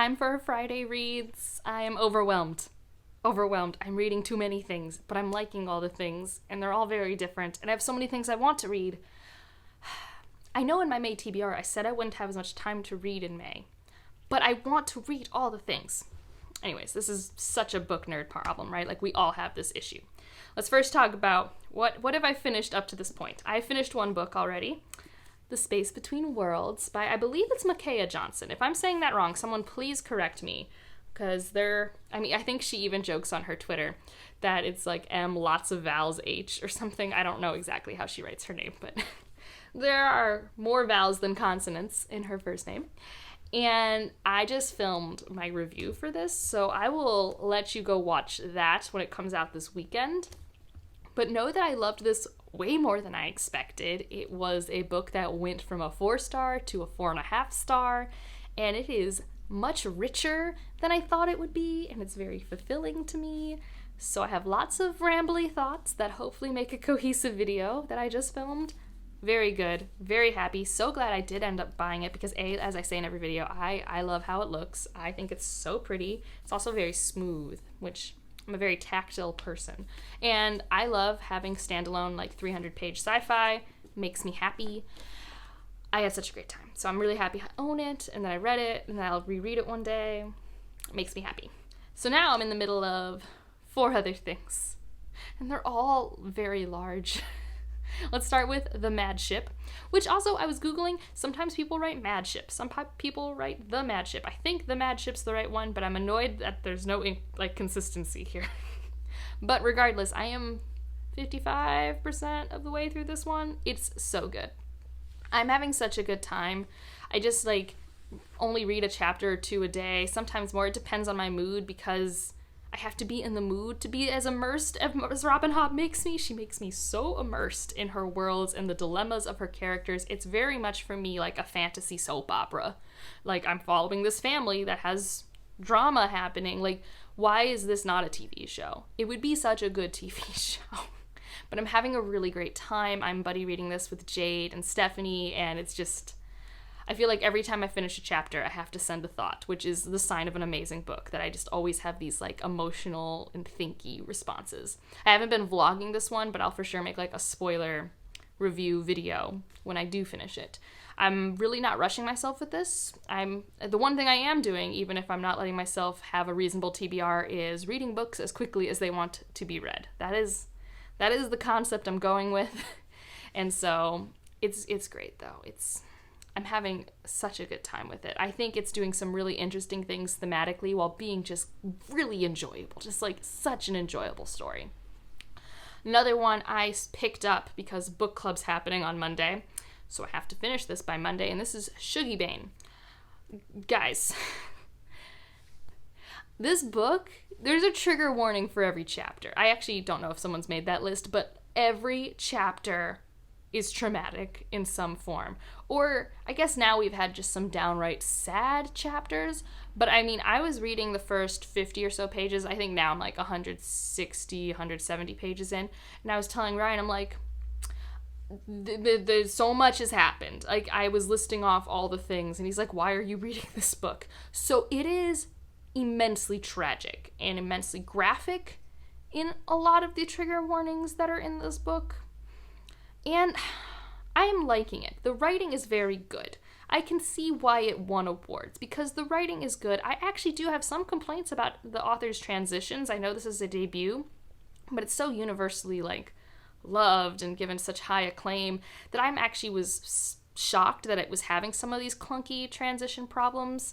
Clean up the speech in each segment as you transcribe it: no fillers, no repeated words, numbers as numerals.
time for Friday reads. I am overwhelmed. Overwhelmed. I'm reading too many things, but I'm liking all the things, and they're all very different, and I have so many things I want to read. I know in my May TBR I said I wouldn't have as much time to read in May, but I want to read all the things. Anyways, this is such a book nerd problem, right? Like, we all have this issue. Let's first talk about what have I finished up to this point. I finished one book already, The Space Between Worlds by, I believe it's Micaiah Johnson. If I'm saying that wrong, someone please correct me, because I think she even jokes on her Twitter that it's like M lots of vowels H or something. I don't know exactly how she writes her name, but there are more vowels than consonants in her first name. And I just filmed my review for this, so I will let you go watch that when it comes out this weekend. But know that I loved this way more than I expected. It was a book that went from a 4-star to a 4.5 star, and it is much richer than I thought it would be, and it's very fulfilling to me. So I have lots of rambly thoughts that hopefully make a cohesive video that I just filmed. Very good, very happy, so glad I did end up buying it because as I say in every video, I love how it looks. I think it's so pretty. It's also very smooth, which I'm a very tactile person. And I love having standalone, like 300-page sci-fi. Makes me happy. I had such a great time. So I'm really happy I own it, and then I read it, and then I'll reread it one day. It makes me happy. So now I'm in the middle of 4 other things, and they're all very large. Let's start with The Mad Ship, which also I was Googling. Sometimes people write Mad Ship. Some people write The Mad Ship. I think The Mad Ship's the right one, but I'm annoyed that there's no consistency here. But regardless, I am 55% of the way through this one. It's so good. I'm having such a good time. I just only read a chapter or 2 a day, sometimes more. It depends on my mood because I have to be in the mood to be as immersed as Robin Hobb makes me. She makes me so immersed in her worlds and the dilemmas of her characters. It's very much for me like a fantasy soap opera. Like, I'm following this family that has drama happening. Like, why is this not a TV show? It would be such a good TV show. But I'm having a really great time. I'm buddy reading this with Jade and Stephanie, and it's just, I feel like every time I finish a chapter, I have to send a thought, which is the sign of an amazing book, that I just always have these emotional and thinky responses. I haven't been vlogging this one, but I'll for sure make a spoiler review video when I do finish it. I'm really not rushing myself with this. The one thing I am doing, even if I'm not letting myself have a reasonable TBR, is reading books as quickly as they want to be read. That is the concept I'm going with. And so it's great though. I'm having such a good time with it. I think it's doing some really interesting things thematically while being just really enjoyable. Just such an enjoyable story. Another one I picked up because book club's happening on Monday, so I have to finish this by Monday, and this is Shugibane. Guys, this book, there's a trigger warning for every chapter. I actually don't know if someone's made that list, but every chapter is traumatic in some form. Or I guess now we've had just some downright sad chapters, but I was reading the first 50 or so pages. I think now I'm 160, 170 pages in, and I was telling Ryan, I'm like, there's so much has happened. I was listing off all the things, and he's like, why are you reading this book? So it is immensely tragic and immensely graphic in a lot of the trigger warnings that are in this book. And I am liking it. The writing is very good. I can see why it won awards, because the writing is good. I actually do have some complaints about the author's transitions. I know this is a debut, but it's so universally loved and given such high acclaim that I'm actually was shocked that it was having some of these clunky transition problems.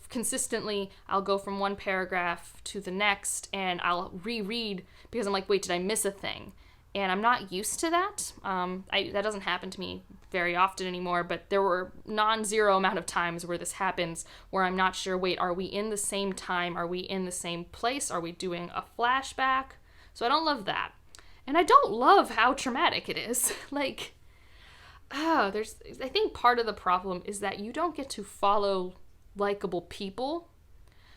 Consistently, I'll go from one paragraph to the next, and I'll reread because I'm like, wait, did I miss a thing? And I'm not used to that. That doesn't happen to me very often anymore, but there were non-zero amount of times where this happens, where I'm not sure, wait, are we in the same time? Are we in the same place? Are we doing a flashback? So I don't love that. And I don't love how traumatic it is. I think part of the problem is that you don't get to follow likable people.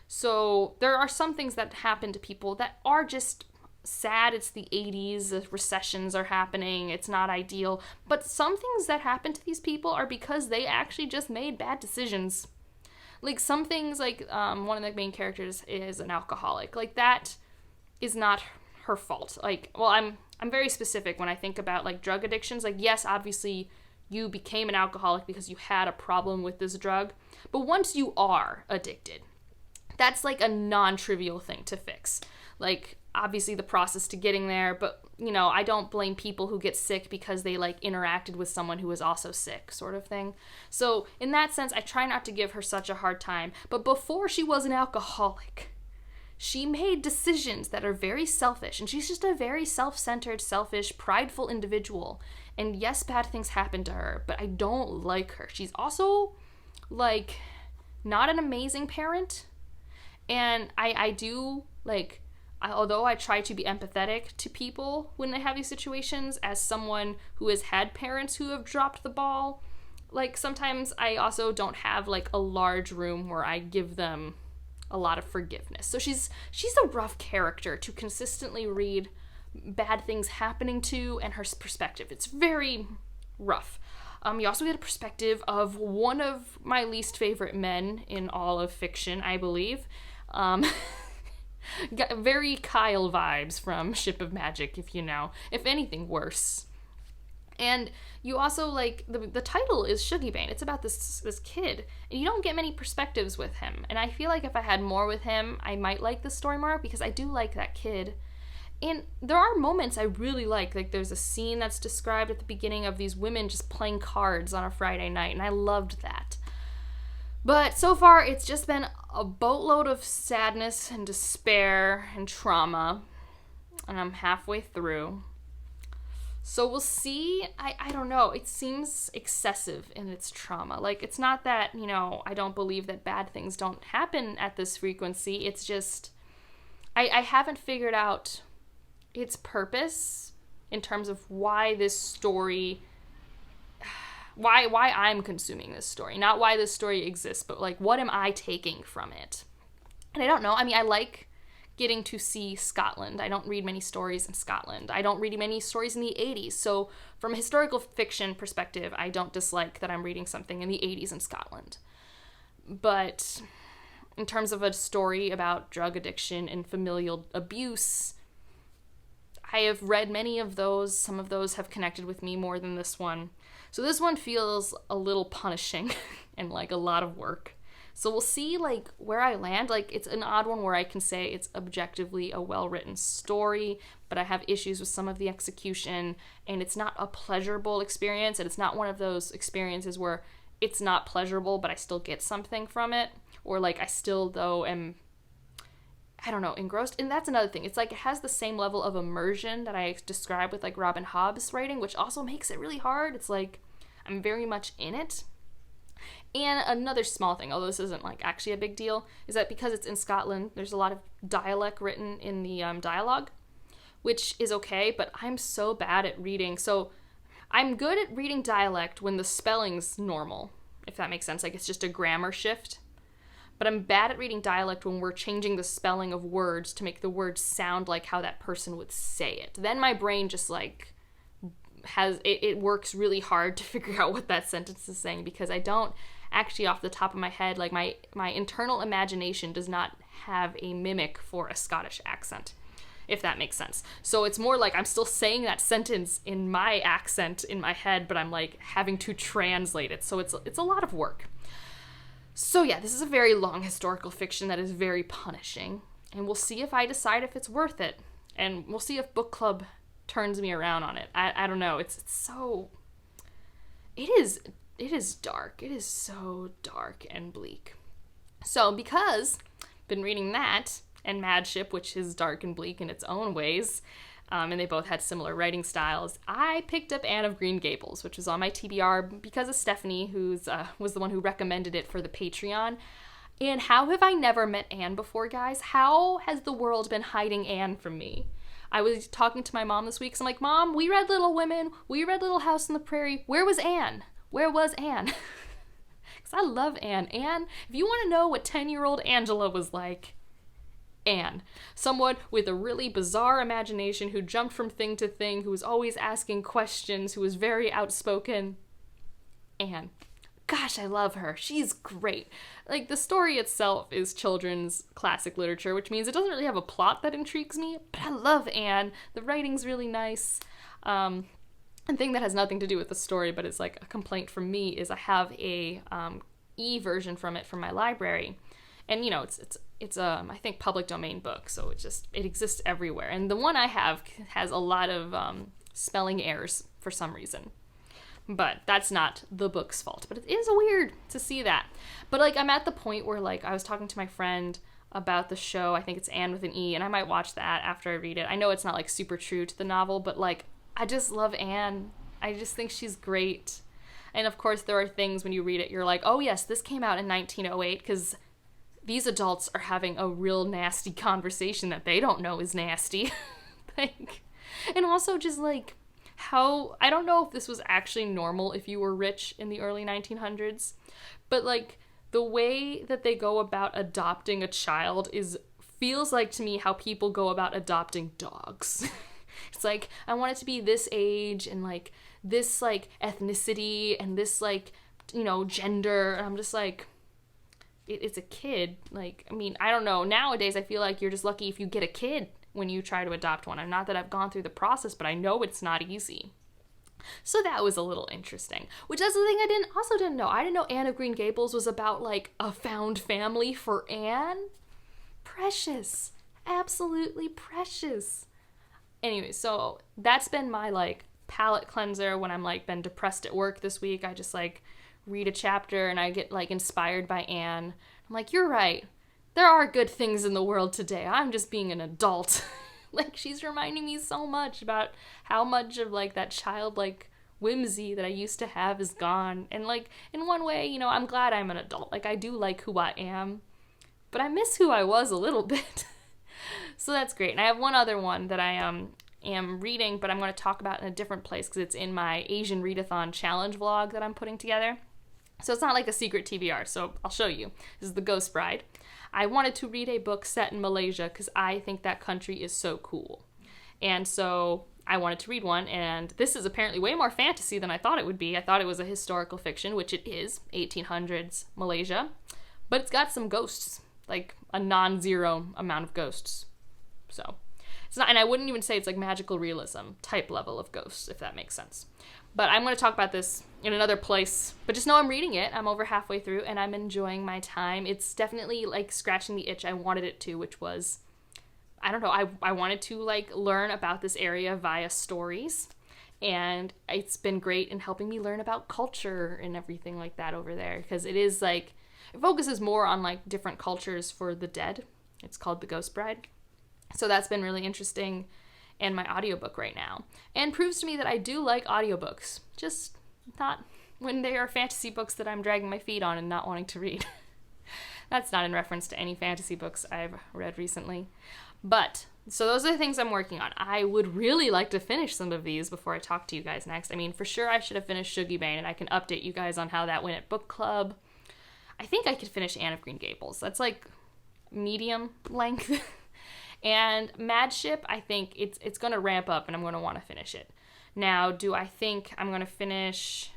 So there are some things that happen to people that are just sad. It's the 80s, the recessions are happening, it's not ideal. But some things that happen to these people are because they actually just made bad decisions. Like, some things, like, one of the main characters is an alcoholic. Like, that is not her fault. Like, well, I'm very specific when I think about, like, drug addictions. Like, yes, obviously, you became an alcoholic because you had a problem with this drug. But once you are addicted, that's, like, a non-trivial thing to fix. Like, obviously, the process to getting there, but, you know, I don't blame people who get sick because they, like, interacted with someone who was also sick, sort of thing. So, in that sense, I try not to give her such a hard time. But before she was an alcoholic, she made decisions that are very selfish, and she's just a very self-centered, selfish, prideful individual. And yes, bad things happen to her, but I don't like her. She's also, like, not an amazing parent. And I do, like, although I try to be empathetic to people when they have these situations, as someone who has had parents who have dropped the ball, like, sometimes I also don't have, like, a large room where I give them a lot of forgiveness. So she's a rough character to consistently read bad things happening to, and her perspective. It's very rough. You also get a perspective of one of my least favorite men in all of fiction, I believe. Got very Kyle vibes from Ship of Magic, if anything worse. And you also, like, the title is Shugibane. It's about this kid, and you don't get many perspectives with him. And I feel like if I had more with him, I might like this story more, because I do like that kid. And there are moments I really like there's a scene that's described at the beginning of these women just playing cards on a Friday night, and I loved that. But so far, it's just been a boatload of sadness and despair and trauma, and I'm halfway through. So we'll see. I don't know. It seems excessive in its trauma. Like, it's not that, I don't believe that bad things don't happen at this frequency. It's just, I haven't figured out its purpose in terms of why this story, why I'm consuming this story. Not why this story exists, but, like, what am I taking from it? And I don't know. I mean, I like getting to see Scotland. I don't read many stories in Scotland. I don't read many stories in the 80s. So from a historical fiction perspective, I don't dislike that I'm reading something in the 80s in Scotland. But in terms of a story about drug addiction and familial abuse, I have read many of those. Some of those have connected with me more than this one. So this one feels a little punishing and like a lot of work. So we'll see, like, where I land. Like, it's an odd one where I can say it's objectively a well-written story, but I have issues with some of the execution, and it's not a pleasurable experience, and it's not one of those experiences where it's not pleasurable, but I still get something from it, or, like, I still, though, am, I don't know, engrossed. And that's another thing. It's like it has the same level of immersion that I described with, like, Robin Hobb's writing, which also makes it really hard. It's like I'm very much in it. And another small thing, although this isn't, like, actually a big deal, is that because it's in Scotland, there's a lot of dialect written in the dialogue, which is okay, but I'm so bad at reading. So I'm good at reading dialect when the spelling's normal, if that makes sense. Like, it's just a grammar shift. But I'm bad at reading dialect when we're changing the spelling of words to make the words sound like how that person would say it. Then my brain just, like, it works really hard to figure out what that sentence is saying, because I don't actually, off the top of my head, like, my internal imagination does not have a mimic for a Scottish accent, if that makes sense. So it's more like I'm still saying that sentence in my accent in my head, but I'm, like, having to translate it. So it's a lot of work. So yeah, this is a very long historical fiction that is very punishing, and we'll see if I decide if it's worth it, and we'll see if book club turns me around on it. I don't know. It's so, it is dark. It is so dark and bleak. So because I've been reading that and Madship, which is dark and bleak in its own ways, and they both had similar writing styles, I picked up Anne of Green Gables, which was on my TBR because of Stephanie, who's was the one who recommended it for the Patreon. And how have I never met Anne before, guys? How has the world been hiding Anne from me? I was talking to my mom this week, so I'm like, Mom, we read Little Women, we read Little House on the Prairie. Where was Anne? Where was Anne? Because I love Anne. Anne, if you want to know what 10-year-old Angela was like, Anne. Someone with a really bizarre imagination who jumped from thing to thing, who was always asking questions, who was very outspoken. Anne. gosh, I love her. She's great. Like, the story itself is children's classic literature, which means it doesn't really have a plot that intrigues me, but I love Anne. The writing's really nice. A thing that has nothing to do with the story, but it's like a complaint from me, is I have a e-version from it from my library. And, you know, it's I think, public domain book, so it exists everywhere. And the one I have has a lot of spelling errors for some reason. But that's not the book's fault. But it is weird to see that. But, like, I'm at the point where, like, I was talking to my friend about the show. I think it's Anne with an E, and I might watch that after I read it. I know it's not, like, super true to the novel, but, like, I just love Anne. I just think she's great. And, of course, there are things when you read it, you're like, oh, yes, this came out in 1908, because these adults are having a real nasty conversation that they don't know is nasty. Like, and also just, like, how, I don't know if this was actually normal if you were rich in the early 1900s, but, like, the way that they go about adopting a child feels like to me how people go about adopting dogs. It's like, I want it to be this age and, like, this, like, ethnicity and this, like, you know, gender, and I'm just like, it's a kid. Like, I mean, I don't know, nowadays I feel like you're just lucky if you get a kid when you try to adopt one. And not that I've gone through the process, but I know it's not easy. So that was a little interesting. Which is the thing I also didn't know. I didn't know Anne of Green Gables was about, like, a found family for Anne. Precious. Absolutely precious. Anyway, so that's been my, like, palate cleanser when I'm, like, been depressed at work this week. I just, like, read a chapter and I get, like, inspired by Anne. I'm like, you're right. There are good things in the world today. I'm just being an adult. Like, she's reminding me so much about how much of, like, that childlike whimsy that I used to have is gone. And, like, in one way, you know, I'm glad I'm an adult. Like, I do like who I am, but I miss who I was a little bit. So that's great. And I have one other one that I am reading, but I'm going to talk about in a different place because it's in my Asian Readathon challenge vlog that I'm putting together. So it's not like a secret TBR, so I'll show you. This is The Ghost Bride. I wanted to read a book set in Malaysia because I think that country is so cool. And so I wanted to read one, and this is apparently way more fantasy than I thought it would be. I thought it was a historical fiction, which it is, 1800s Malaysia. But it's got some ghosts, like a non-zero amount of ghosts. So it's not, and I wouldn't even say it's like magical realism type level of ghosts, if that makes sense. But I'm going to talk about this in another place. But just know I'm reading it. I'm over halfway through, and I'm enjoying my time. It's definitely, like, scratching the itch I wanted it to, which was, I don't know, I wanted to, like, learn about this area via stories. And it's been great in helping me learn about culture and everything like that over there. Because it is, like, it focuses more on, like, different cultures for the dead. It's called The Ghost Bride. So that's been really interesting. And my audiobook right now, and proves to me that I do like audiobooks, just not when they are fantasy books that I'm dragging my feet on and not wanting to read. That's not in reference to any fantasy books I've read recently. But, so those are the things I'm working on. I would really like to finish some of these before I talk to you guys next. I mean, for sure I should have finished Shuggie Bain, and I can update you guys on how that went at book club. I think I could finish Anne of Green Gables. That's like medium length. And Mad Ship, I think it's going to ramp up and I'm going to want to finish it. Now, do I think I'm going to finish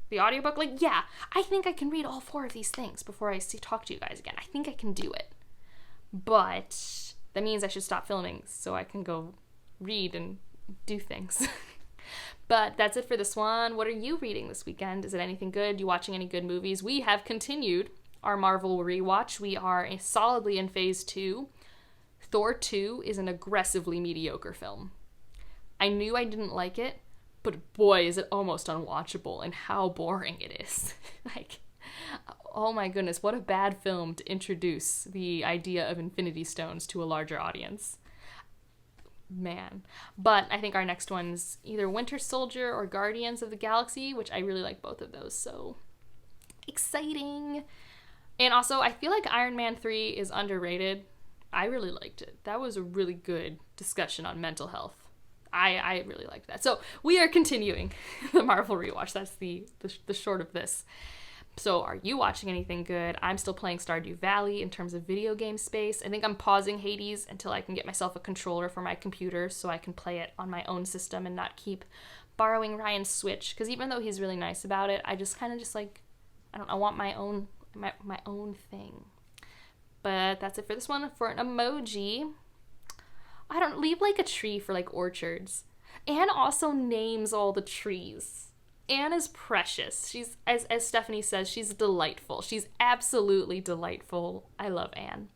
the audiobook? Like, yeah, I think I can read all 4 of these things before I talk to you guys again. I think I can do it. But that means I should stop filming so I can go read and do things. But that's it for this one. What are you reading this weekend? Is it anything good? You watching any good movies? We have continued our Marvel rewatch. We are solidly in phase 2. Thor 2 is an aggressively mediocre film. I knew I didn't like it, but boy, is it almost unwatchable and how boring it is. Like, oh my goodness, what a bad film to introduce the idea of Infinity Stones to a larger audience. Man. But I think our next one's either Winter Soldier or Guardians of the Galaxy, which I really like both of those, so exciting. And also, I feel like Iron Man 3 is underrated. I really liked it. That was a really good discussion on mental health. I really liked that. So we are continuing the Marvel rewatch. That's the short of this. So are you watching anything good? I'm still playing Stardew Valley in terms of video game space. I think I'm pausing Hades until I can get myself a controller for my computer so I can play it on my own system and not keep borrowing Ryan's Switch. Because even though he's really nice about it, I just kind of just like I don't know, I want my own thing. But that's it for this one. For an emoji, I don't leave like a tree for like orchards. Anne also names all the trees. Anne is precious. She's, as Stephanie says, she's delightful. She's absolutely delightful. I love Anne.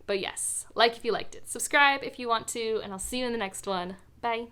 But yes, like if you liked it. Subscribe if you want to, and I'll see you in the next one. Bye.